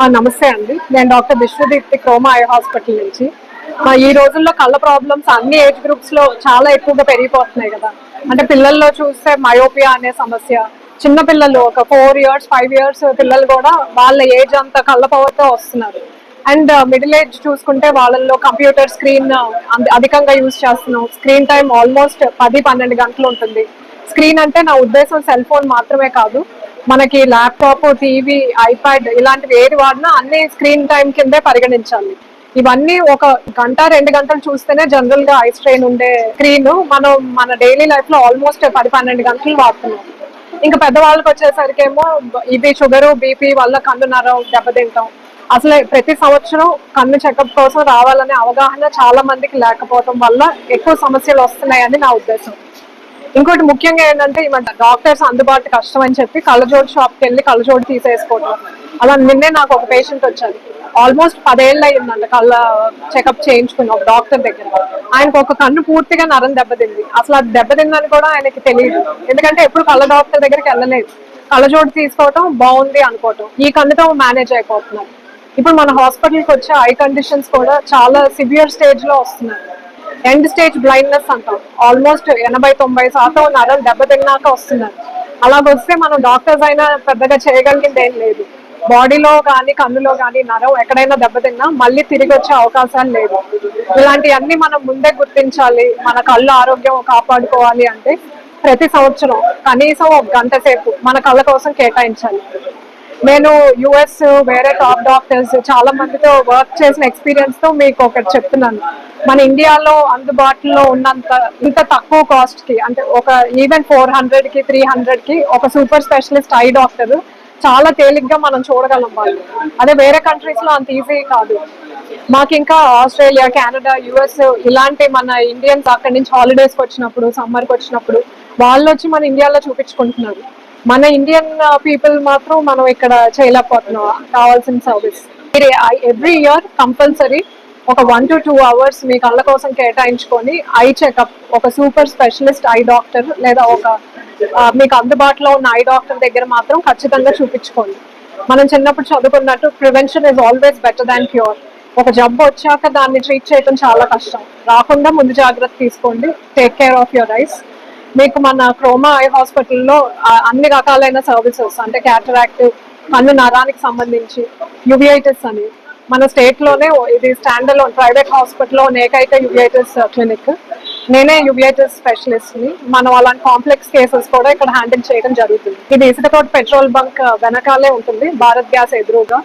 నమస్తే అండి. నేను డాక్టర్ విశ్వదీప్తి క్రోమా ఐ హాస్పిటల్ నుంచి. ఈ రోజుల్లో కళ్ళ ప్రాబ్లమ్స్ అన్ని ఏజ్ గ్రూప్స్ లో చాలా ఎక్కువగా పెరిగిపోతున్నాయి కదా. అంటే పిల్లల్లో చూస్తే మయోపియా అనే సమస్య, చిన్న పిల్లలు ఒక 4 years 5 years పిల్లలు కూడా వాళ్ళ ఏజ్ అంత కళ్ళ పవర్తో వస్తున్నారు. అండ్ మిడిల్ ఏజ్ చూసుకుంటే వాళ్ళల్లో కంప్యూటర్ స్క్రీన్ అధికంగా యూజ్ చేస్తున్నాం. స్క్రీన్ టైం ఆల్మోస్ట్ 10-12 గంటలు ఉంటుంది. స్క్రీన్ అంటే నా ఉద్దేశం సెల్ ఫోన్ మాత్రమే కాదు, మనకి ల్యాప్టాప్, టీవీ, ఐప్యాడ్ ఇలాంటివి ఏది వాడినా అన్ని స్క్రీన్ టైం కిందే పరిగణించాలి. ఇవన్నీ ఒక గంట 2 గంటలు చూస్తేనే జనరల్ గా ఐ స్ట్రెయిన్ ఉండే స్క్రీన్ మనం మన డైలీ లైఫ్ లో ఆల్మోస్ట్ 10-12 గంటలు వాడుతున్నాం. ఇంకా పెద్దవాళ్ళకి వచ్చేసరికి ఏమో ఇది షుగరు, బీపీ వల్ల కన్ను నరం దెబ్బతింటాం. అసలు ప్రతి సంవత్సరం కన్ను చెకప్ కోసం రావాలనే అవగాహన చాలా మందికి లేకపోవడం వల్ల ఎక్కువ సమస్యలు వస్తున్నాయని నా ఉద్దేశం. ఇంకోటి ముఖ్యంగా ఏంటంటే ఈ మధ్య డాక్టర్స్ అందుబాటు కష్టం అని చెప్పి కళ్ళజోడు షాప్కి వెళ్ళి కళ్ళజోడు తీసేసుకోవడం. అలా నిన్నే నాకు ఒక పేషెంట్ వచ్చారు, ఆల్మోస్ట్ 10 ఏళ్ళు అయ్యిందంట కళ్ళ చెకప్ చేయించుకుని ఒక డాక్టర్ దగ్గర. ఆయనకు ఒక కన్ను పూర్తిగా నరం దెబ్బతింది. అసలు అది దెబ్బతిందని కూడా ఆయనకి తెలియదు, ఎందుకంటే ఎప్పుడు కళ్ళ డాక్టర్ దగ్గరికి వెళ్ళలేదు. కళ్ళజోడు తీసుకోవటం బాగుంది అనుకోవటం, ఈ కన్నుతో మేనేజ్ అయిపోతున్నారు. ఇప్పుడు మన హాస్పిటల్కి వచ్చే ఐ కండిషన్స్ కూడా చాలా సివియర్ స్టేజ్ లో వస్తున్నారు. ఎండ్ స్టేజ్ బ్లైండ్నెస్ అంటాం, ఆల్మోస్ట్ 80-90% నరం దెబ్బతిన్నాక వస్తున్నారు. అలాగొస్తే మనం డాక్టర్స్ అయినా పెద్దగా చేయగలిగింది ఏం లేదు. బాడీలో కానీ కన్నులో కానీ నరం ఎక్కడైనా దెబ్బతిన్నా మళ్ళీ తిరిగి వచ్చే అవకాశాలు లేదు. ఇలాంటివన్నీ మనం ముందే గుర్తించాలి. మన కళ్ళు ఆరోగ్యం కాపాడుకోవాలి అంటే ప్రతి సంవత్సరం కనీసం 1 గంట సేపు మన కళ్ళ కోసం కేటాయించాలి. నేను యుఎస్ వేరే టాప్ డాక్టర్స్ చాలా మందితో వర్క్ చేసిన ఎక్స్పీరియన్స్ తో మీకు ఒకటి చెప్తున్నాను. మన ఇండియాలో అందుబాటులో ఉన్నంత ఇంత తక్కువ కాస్ట్ కి, అంటే ఒక ఈవెన్ 400కి 300కి ఒక సూపర్ స్పెషలిస్ట్ ఐ డాక్టర్ చాలా తేలిగ్గా మనం చూడగలం వాళ్ళు. అదే వేరే కంట్రీస్ లో అంత ఈజీ కాదు. మాకు ఇంకా ఆస్ట్రేలియా, కెనడా, యుఎస్ ఇలాంటి మన ఇండియన్స్ అక్కడి నుంచి హాలిడేస్కి వచ్చినప్పుడు, సమ్మర్కి వచ్చినప్పుడు వాళ్ళు వచ్చి మన ఇండియాలో చూపించుకుంటున్నారు. మన ఇండియన్ పీపుల్ మాత్రం మనం ఇక్కడ చేయలేకపోతున్నాం కావాల్సిన సర్వీస్. మీరు ఎవ్రీ ఇయర్ కంపల్సరీ ఒక 1 to 2 hours మీ కళ్ళ కోసం కేటాయించుకొని ఐ చెకప్ ఒక సూపర్ స్పెషలిస్ట్ ఐ డాక్టర్ లేదా ఒక మీకు అందుబాటులో ఉన్న ఐ డాక్టర్ దగ్గర మాత్రం ఖచ్చితంగా చూపించుకోండి. మనం చిన్నప్పుడు చదువుకున్నట్టు prevention is always better than cure. ఒక జబ్బు వచ్చాక దాన్ని ట్రీట్ చేయడం చాలా కష్టం. రాకుండా ముందు జాగ్రత్త తీసుకోండి. Take care of your eyes. మీకు మన క్రోమా ఐ హాస్పిటల్లో అన్ని రకాలైన సర్వీసెస్, అంటే క్యాటరాక్ట్, కన్ను నరానికి సంబంధించి, యువిఐటిస్ అని మన స్టేట్ లోనే ఇది స్టాండ్ అలోన్ ప్రైవేట్ హాస్పిటల్లో ఏకైక యువిఐటిస్ క్లినిక్. నేనే యువిఐటిస్ స్పెషలిస్ట్ ని. మనం అలాంటి కాంప్లెక్స్ కేసెస్ కూడా ఇక్కడ హ్యాండిల్ చేయడం జరుగుతుంది. ఇది ఇసుకతోటి పెట్రోల్ బంక్ వెనకాలే ఉంటుంది, భారత్ గ్యాస్ ఎదురుగా.